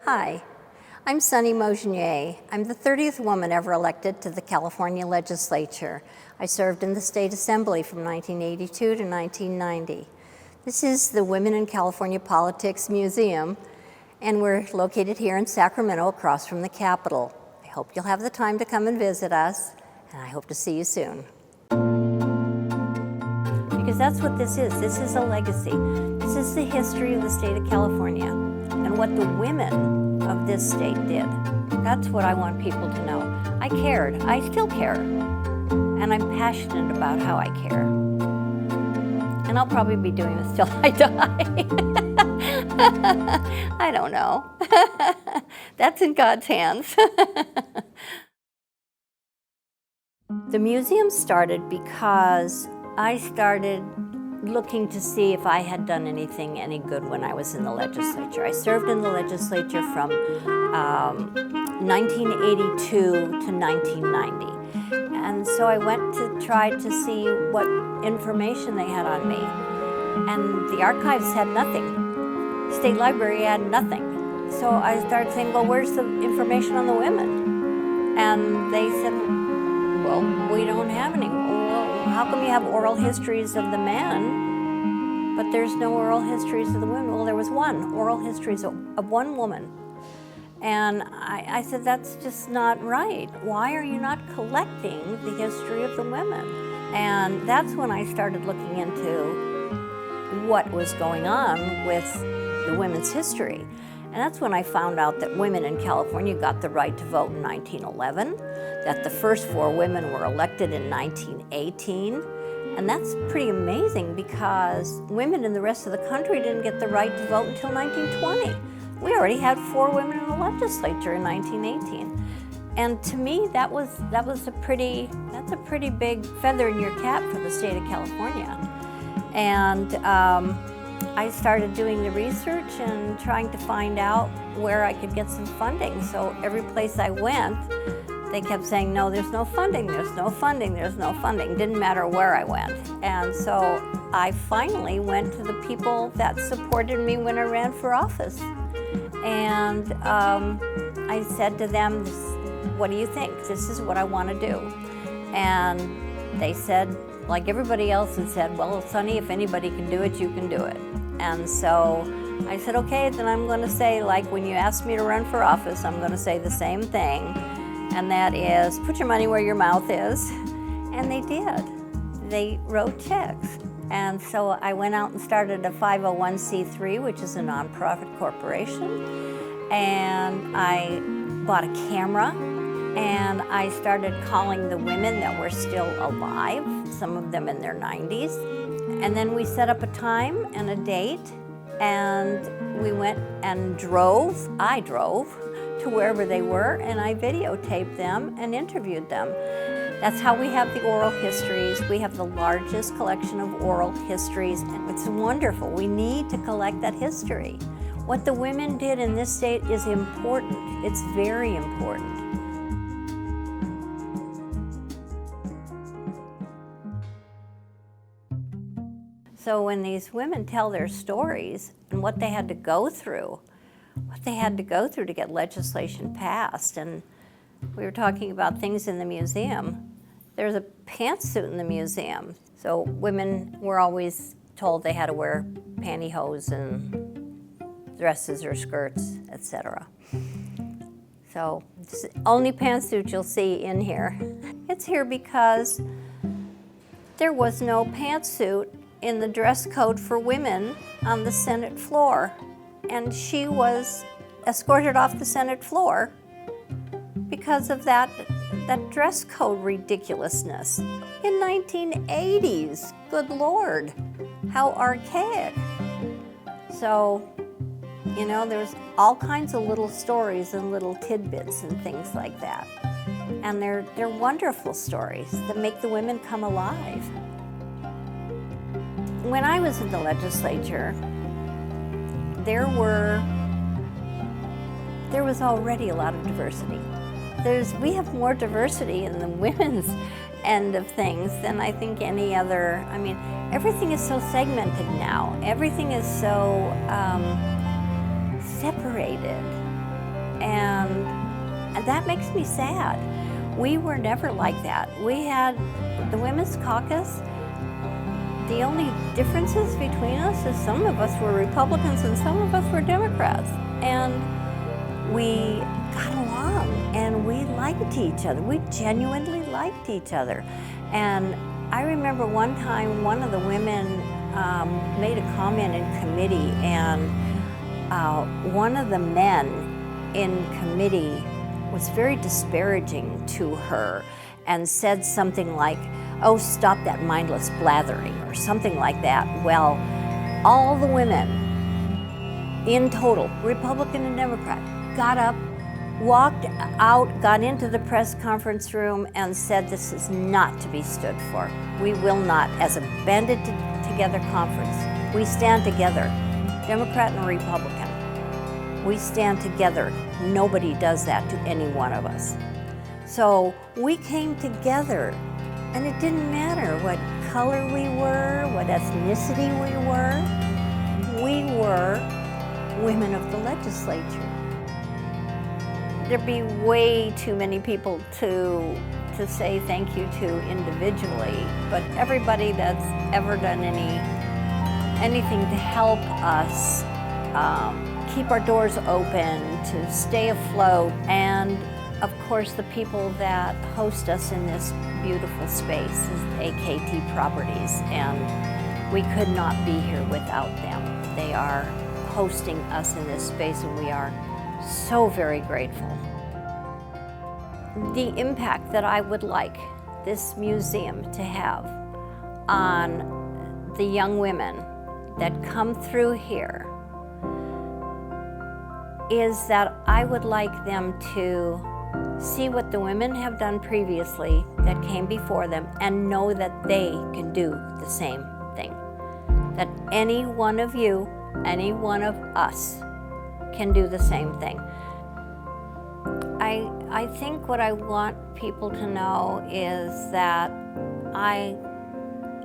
Hi, I'm Sunny Mojonnier. I'm the 30th woman ever elected to the California legislature. I served in the state assembly from 1982 to 1990. This is the Women in California Politics Museum, and we're located here in Sacramento across from the Capitol. I hope you'll have the time to come and visit us, and I hope to see you soon. Because that's what this is. This is a legacy. This is the history of the state of California and what the women of this state did. That's what I want people to know. I cared. I still care. And I'm passionate about how I care. And I'll probably be doing this till I die. I don't know. That's in God's hands. The museum started because I started looking to see if I had done anything any good when I was in the legislature. I served in the legislature from 1982 to 1990. And so I went to try to see what information they had on me. And the archives had nothing. State library had nothing. So I started saying, well, where's the information on the women? And they said, well, we don't have any. Well, how come you have oral histories of the men, but there's no oral histories of the women? Well, there was one, oral histories of one woman. And I said, that's just not right. Why are you not collecting the history of the women? And that's when I started looking into what was going on with the women's history. And that's when I found out that women in California got the right to vote in 1911, that the first 4 women were elected in 1918. And that's pretty amazing because women in the rest of the country didn't get the right to vote until 1920. We already had 4 women in the legislature in 1918. And to me, that's a pretty big feather in your cap for the state of California. And I started doing the research and trying to find out where I could get some funding. So every place I went, they kept saying, no, there's no funding, there's no funding, there's no funding. Didn't matter where I went. And so I finally went to the people that supported me when I ran for office. And I said to them, what do you think? This is what I want to do. And they said, like everybody else had said, well, Sunny, if anybody can do it, you can do it. And so I said, okay, then I'm going to say, like when you asked me to run for office, I'm going to say the same thing. And that is, put your money where your mouth is. And they did. They wrote checks. And so I went out and started a 501c3, which is a nonprofit corporation. And I bought a camera. And I started calling the women that were still alive, some of them in their 90s. And then we set up a time and a date, and we went and I drove to wherever they were, and I videotaped them and interviewed them. That's how we have the oral histories. We have the largest collection of oral histories, and it's wonderful. We need to collect that history. What the women did in this state is important. It's very important. So when these women tell their stories and what they had to go through to get legislation passed, and we were talking about things in the museum. There's a pantsuit in the museum. So women were always told they had to wear pantyhose and dresses or skirts, etc. So it's the only pantsuit you'll see in here. It's here because there was no pantsuit in the dress code for women on the Senate floor. And she was escorted off the Senate floor because of that dress code ridiculousness. In 1980s, good Lord, how archaic. So, you know, there's all kinds of little stories and little tidbits and things like that. And they're wonderful stories that make the women come alive. When I was in the legislature, there was already a lot of diversity. We have more diversity in the women's end of things than I think any other. I mean, everything is so segmented now. Everything is so separated. that makes me sad. We were never like that. We had the Women's Caucus. The only differences between us is some of us were Republicans and some of us were Democrats. And we got along and we liked each other. We genuinely liked each other. And I remember one time one of the women made a comment in committee, and one of the men in committee was very disparaging to her and said something like, "Oh, stop that mindless blathering," or something like that. Well, all the women in total, Republican and Democrat, got up, walked out, got into the press conference room and said, "This is not to be stood for. We will not, as a banded together conference, we stand together, Democrat and Republican. We stand together. Nobody does that to any one of us." So we came together, and it didn't matter what color we were, what ethnicity we were. We were women of the legislature. There'd be way too many people to say thank you to individually, but everybody that's ever done anything to help us keep our doors open, to stay afloat, and of course the people that host us in this beautiful space is AKT Properties, and we could not be here without them. They are hosting us in this space, and we are so very grateful. The impact that I would like this museum to have on the young women that come through here is that I would like them to see what the women have done previously that came before them and know that they can do the same thing. That any one of you, any one of us can do the same thing. I think what I want people to know is that I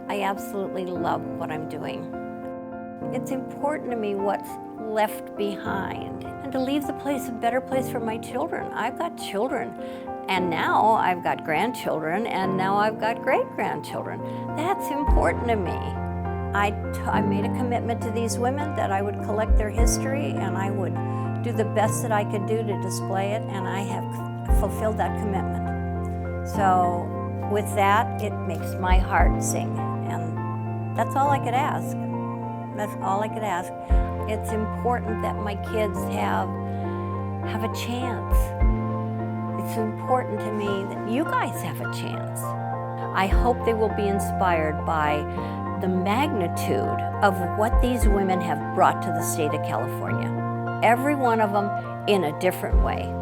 absolutely love what I'm doing. It's important to me what's left behind and to leave the place a better place for my children. I've got children, and now I've got grandchildren, and now I've got great-grandchildren. That's important to me. I made a commitment to these women that I would collect their history and I would do the best that I could do to display it, and I have fulfilled that commitment. So with that, it makes my heart sing, and that's all I could ask. That's all I could ask. It's important that my kids have a chance. It's important to me that you guys have a chance. I hope they will be inspired by the magnitude of what these women have brought to the state of California. Every one of them in a different way.